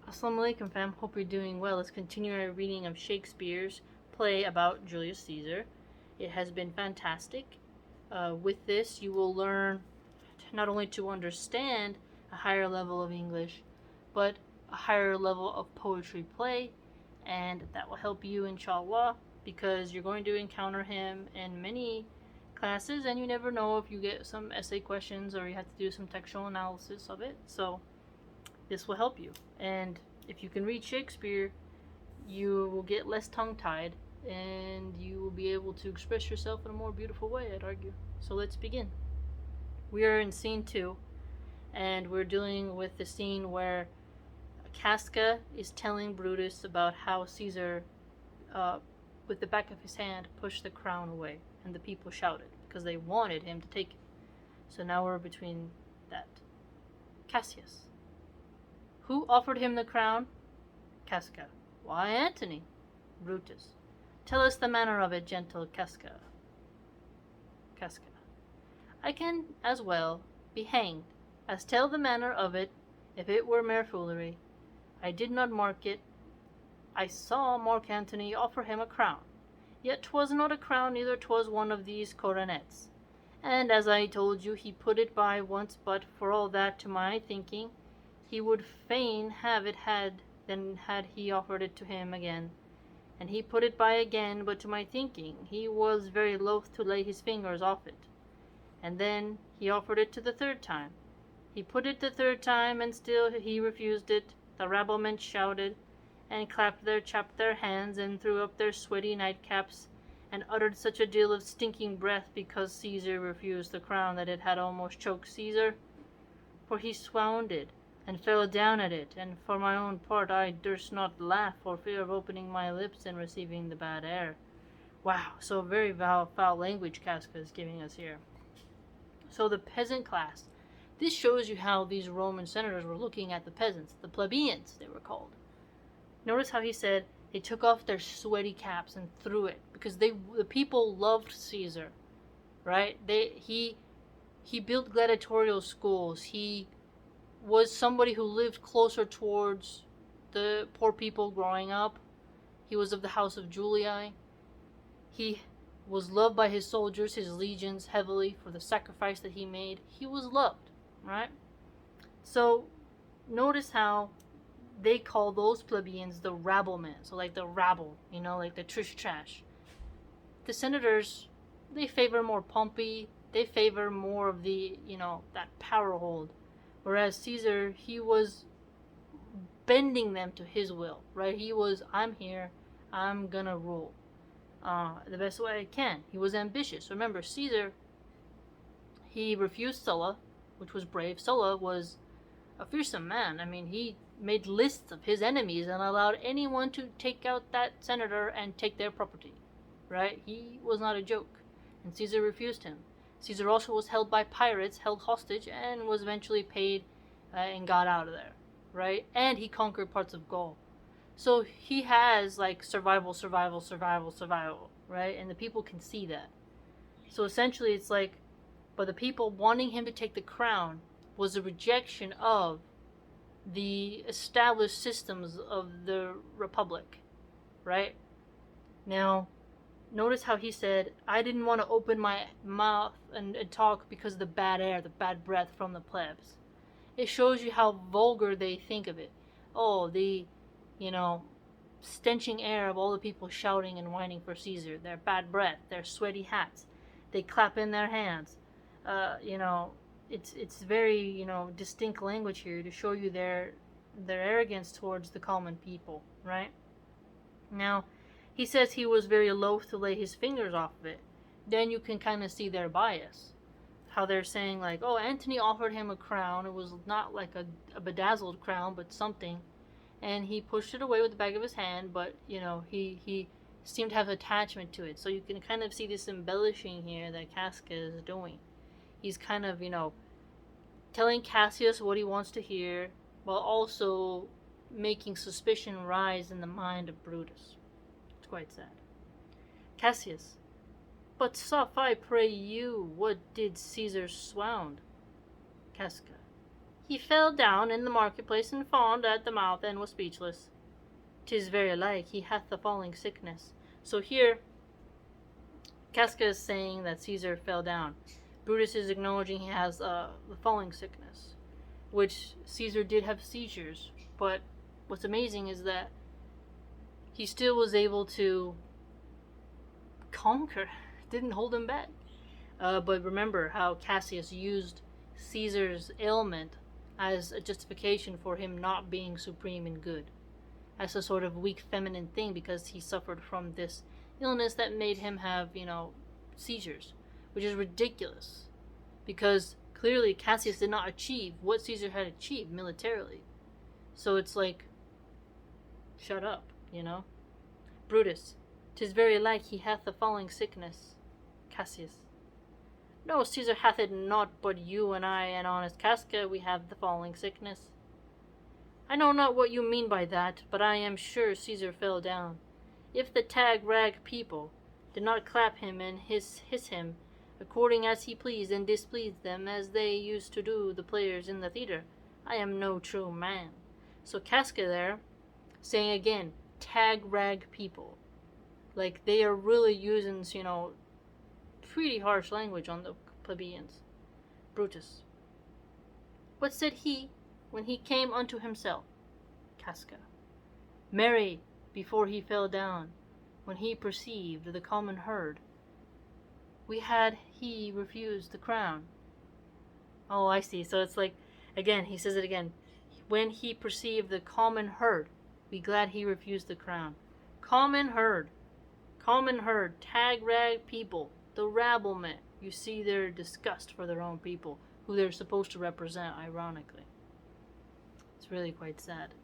Assalamu alaikum, fam. Hope you're doing well. Let's continue our reading of Shakespeare's play about Julius Caesar. It has been fantastic. With this, you will learn not only to understand a higher level of English, but a higher level of poetry play, and that will help you, inshallah, because you're going to encounter him in many classes, and you never know if you get some essay questions or you have to do some textual analysis of it. So this will help you. And if you can read Shakespeare, you will get less tongue-tied and you will be able to express yourself in a more beautiful way, I'd argue. So let's begin. We are in scene 2, and we're dealing with the scene where Casca is telling Brutus about how Caesar, with the back of his hand, pushed the crown away, and the people shouted because they wanted him to take it. So now we're between that. Cassius. Who offered him the crown? Casca. Why, Antony. Brutus. Tell us the manner of it, gentle Casca. Casca. I can as well be hanged as tell the manner of it, if it were mere foolery. I did not mark it. I saw Mark Antony offer him a crown, yet 'twas not a crown, neither 'twas one of these coronets. And as I told you, he put it by once, but for all that, to my thinking, he would fain have it than had he offered it to him again. And he put it by again, but to my thinking, he was very loath to lay his fingers off it. And then he offered it to the third time. He put it the third time, and still he refused it. The rabblemen shouted, and chapped their hands, and threw up their sweaty nightcaps, and uttered such a deal of stinking breath because Caesar refused the crown that it had almost choked Caesar. For he swounded, and fell down at it, and for my own part I durst not laugh for fear of opening my lips and receiving the bad air. Wow, so very foul language Casca is giving us here. So the peasant class. This shows you how these Roman senators were looking at the peasants, the plebeians they were called. Notice how he said they took off their sweaty caps and threw it, because the people loved Caesar, right? He built gladiatorial schools. He was somebody who lived closer towards the poor people growing up. He was of the house of Julius. He was loved by his soldiers, his legions, heavily for the sacrifice that he made. He was loved, right? So notice how they call those plebeians the rabblemen. So like the rabble, like the trish trash. The senators, they favor more Pompey. They favor more of the, that power hold. Whereas Caesar, he was bending them to his will, right? He was, I'm here, I'm gonna rule the best way I can. He was ambitious. Remember, Caesar, he refused Sulla, which was brave. Sulla was a fearsome man. I mean, he made lists of his enemies and allowed anyone to take out that senator and take their property, right? He was not a joke, and Caesar refused him. Caesar also was held by pirates, held hostage, and was eventually paid and got out of there, right? And he conquered parts of Gaul. So he has like survival, right? And the people can see that. So essentially it's like, but the people wanting him to take the crown was a rejection of the established systems of the republic, right? Now, notice how he said, I didn't want to open my mouth and talk because of the bad air, the bad breath from the plebs. It shows you how vulgar they think of it. Oh, the, stenching air of all the people shouting and whining for Caesar, their bad breath, their sweaty hats. They clap in their hands. It's very, distinct language here to show you their arrogance towards the common people, right? Now, he says he was very loath to lay his fingers off of it. Then you can kind of see their bias. How they're saying like, oh, Antony offered him a crown. It was not like a bedazzled crown, but something. And he pushed it away with the back of his hand, but, he seemed to have attachment to it. So you can kind of see this embellishing here that Casca is doing. He's kind of, telling Cassius what he wants to hear, while also making suspicion rise in the mind of Brutus. It's quite sad. Cassius. But soft, I pray you, what did Caesar swound? Casca. He fell down in the marketplace and fawned at the mouth and was speechless. 'Tis very like he hath the falling sickness. So here, Casca is saying that Caesar fell down. Brutus is acknowledging he has the falling sickness, which Caesar did have seizures, but what's amazing is that he still was able to conquer, didn't hold him back. But remember how Cassius used Caesar's ailment as a justification for him not being supreme and good, as a sort of weak feminine thing, because he suffered from this illness that made him have, seizures, which is ridiculous, because clearly Cassius did not achieve what Caesar had achieved militarily. So it's like, shut up, Brutus, 'tis very like he hath the falling sickness. Cassius, no, Caesar hath it not, but you and I and honest Casca, we have the falling sickness. I know not what you mean by that, but I am sure Caesar fell down. If the tag-rag people did not clap him and hiss him, according as he pleased and displeased them, as they used to do the players in the theatre, I am no true man. So Casca there, saying again, tag-rag people. Like, they are really using, pretty harsh language on the plebeians. Brutus, what said he when he came unto himself? Casca, marry, before he fell down, when he perceived the common herd, we had he refused the crown. Oh, I see. So it's like, again, he says it again. When he perceived the common herd, be glad he refused the crown. Common herd, tag-rag people, the rabblement. You see their disgust for their own people, who they're supposed to represent, ironically. It's really quite sad.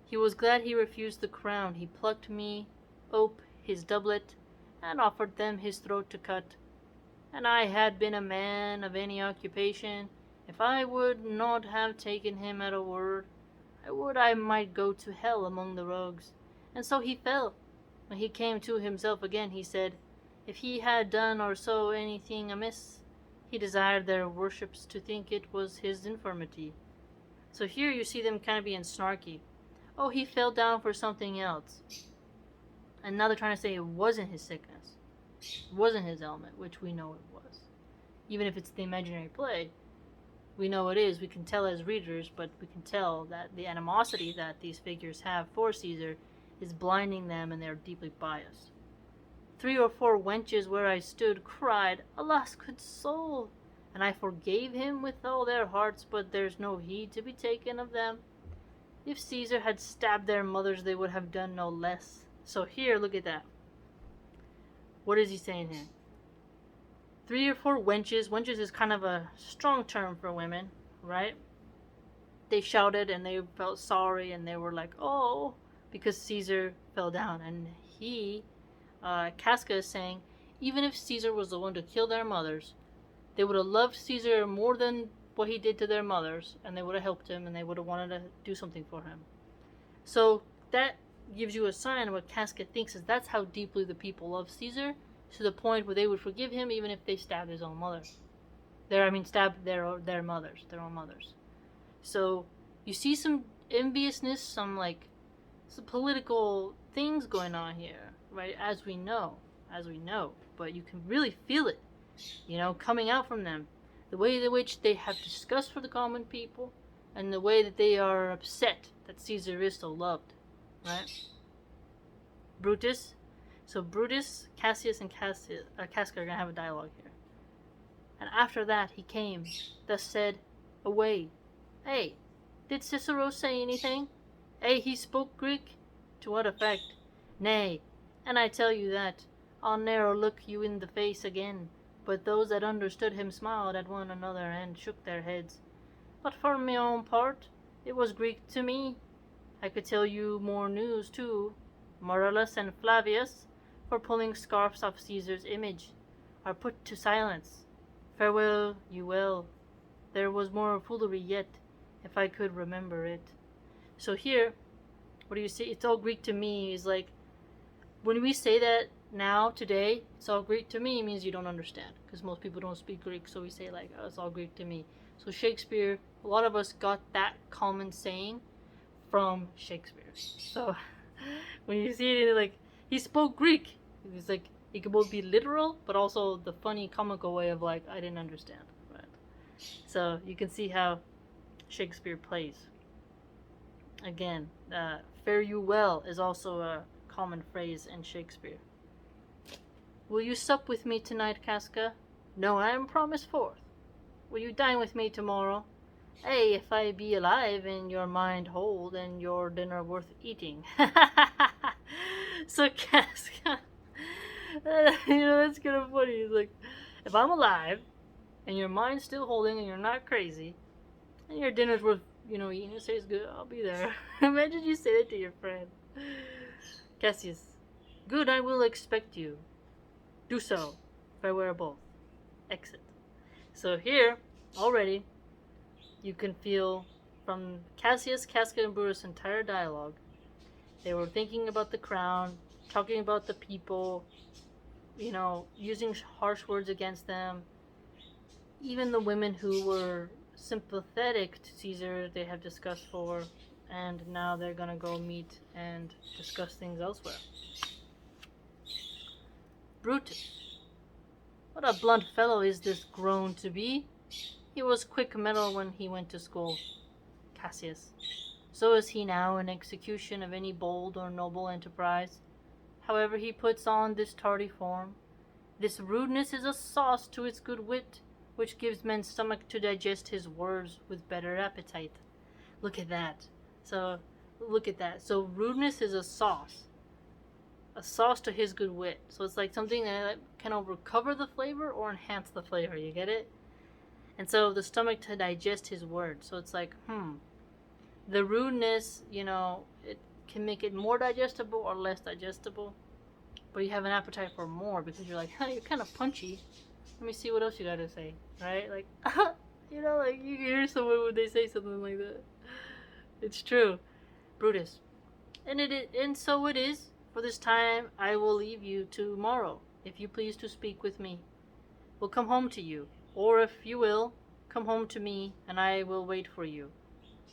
He was glad he refused the crown. He plucked me ope his doublet, and offered them his throat to cut. And I had been a man of any occupation, if I would not have taken him at a word, I would I might go to hell among the rogues. And so he fell. When he came to himself again, he said, if he had done or so anything amiss, he desired their worships to think it was his infirmity. So here you see them kind of being snarky. Oh, he fell down for something else. And now they're trying to say it wasn't his sickness. It wasn't his ailment, which we know it was. Even if it's the imaginary play, we know it is. We can tell as readers, but we can tell that the animosity that these figures have for Caesar is blinding them, and they're deeply biased. 3 or 4 wenches where I stood cried, alas, good soul! And I forgave him with all their hearts, but there's no heed to be taken of them. If Caesar had stabbed their mothers, they would have done no less. So here, look at that. What is he saying here? 3 or 4 wenches. Wenches is kind of a strong term for women, right? They shouted and they felt sorry and they were like, oh, because Caesar fell down. And he, Casca is saying, even if Caesar was the one to kill their mothers, they would have loved Caesar more than what he did to their mothers, and they would have helped him and they would have wanted to do something for him. So that gives you a sign of what Casca thinks is that's how deeply the people love Caesar, to the point where they would forgive him even if they stabbed his own mother. Stabbed their own mothers. So you see some enviousness, some political things going on here, right? As we know, but you can really feel it, coming out from them. The way in which they have disgust for the common people, and the way that they are upset that Caesar is so loved, right? Brutus. So Brutus, Cassius, and Casca are going to have a dialogue here. And after that he came, thus said, away. Hey, did Cicero say anything? Hey, he spoke Greek? To what effect? Nay, and I tell you that, I'll ne'er look you in the face again. But those that understood him smiled at one another and shook their heads. But for my own part, it was Greek to me. I could tell you more news too. Marcellus and Flavius, for pulling scarfs off Caesar's image, are put to silence. Farewell you well. There was more foolery yet, if I could remember it. So here, what do you say? It's all Greek to me is like, when we say that now, today, it's all Greek to me, means you don't understand, because most people don't speak Greek, so we say oh, it's all Greek to me. So Shakespeare A lot of us got that common saying from Shakespeare. So when you see it, like, he spoke Greek. It's like it could both be literal, but also the funny, comical way of like, I didn't understand. Right? So you can see how Shakespeare plays. Again, fare you well is also a common phrase in Shakespeare. Will you sup with me tonight, Casca? No, I am promised forth. Will you dine with me tomorrow? Ay, if I be alive and your mind whole, then your dinner worth eating. So Casca, that's kind of funny. He's like, if I'm alive and your mind's still holding and you're not crazy, and your dinner's worth, eating, it tastes good, I'll be there. Imagine you say that to your friend. Cassius, good, I will expect you. Do so. Farewell both. Exit. So here, already, you can feel from Cassius, Casca, and Brutus' entire dialogue, they were thinking about the crown, talking about the people, using harsh words against them. Even the women who were sympathetic to Caesar, they have discussed for, and now they're gonna go meet and discuss things elsewhere. Brutus. What a blunt fellow is this grown to be. He was quick mettle when he went to school. Cassius. So is he now in execution of any bold or noble enterprise. However he puts on this tardy form, this rudeness is a sauce to his good wit, which gives men's stomach to digest his words with better appetite. Look at that. So rudeness is a sauce to his good wit. So it's like something that can recover the flavor or enhance the flavor. You get it? And so the stomach to digest his words. So it's like, the rudeness, it can make it more digestible or less digestible. But you have an appetite for more because you're like, you're kind of punchy. Let me see what else you got to say, right? Like, like you hear someone when they say something like that. It's true. Brutus. And so it is. For this time I will leave you tomorrow, if you please to speak with me. Will come home to you, or if you will, come home to me, and I will wait for you.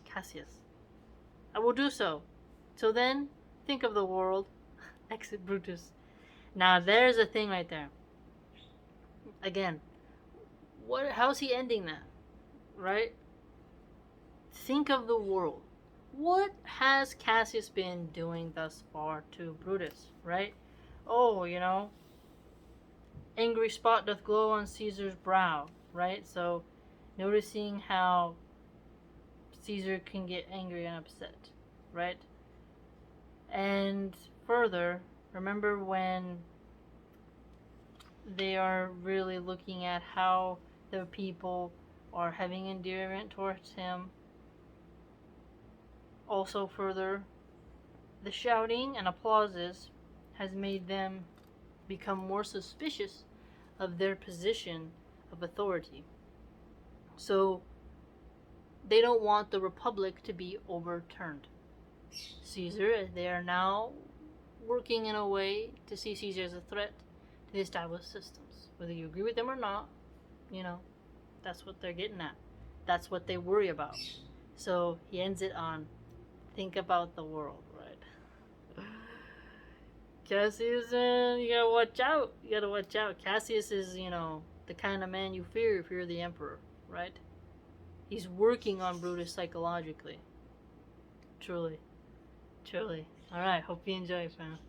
Cassius. I will do so. Till then, think of the world. Exit Brutus. Now there's a thing right there. Again, how's he ending that? Right? Think of the world. What has Cassius been doing thus far to Brutus, right? Oh, angry spot doth glow on Caesar's brow, right? So, noticing how Caesar can get angry and upset, right? And further, remember when they are really looking at how the people are having endearment towards him. Also further, the shouting and applauses has made them become more suspicious of their position of authority. So they don't want the republic to be overturned. Caesar, they are now working in a way to see Caesar as a threat to the established systems. Whether you agree with them or not, that's what they're getting at. That's what they worry about. So he ends it on, think about the world, right? Cassius, you gotta watch out. Cassius is, the kind of man you fear if you're the emperor, right? He's working on Brutus psychologically. Truly. Alright, hope you enjoy, fam.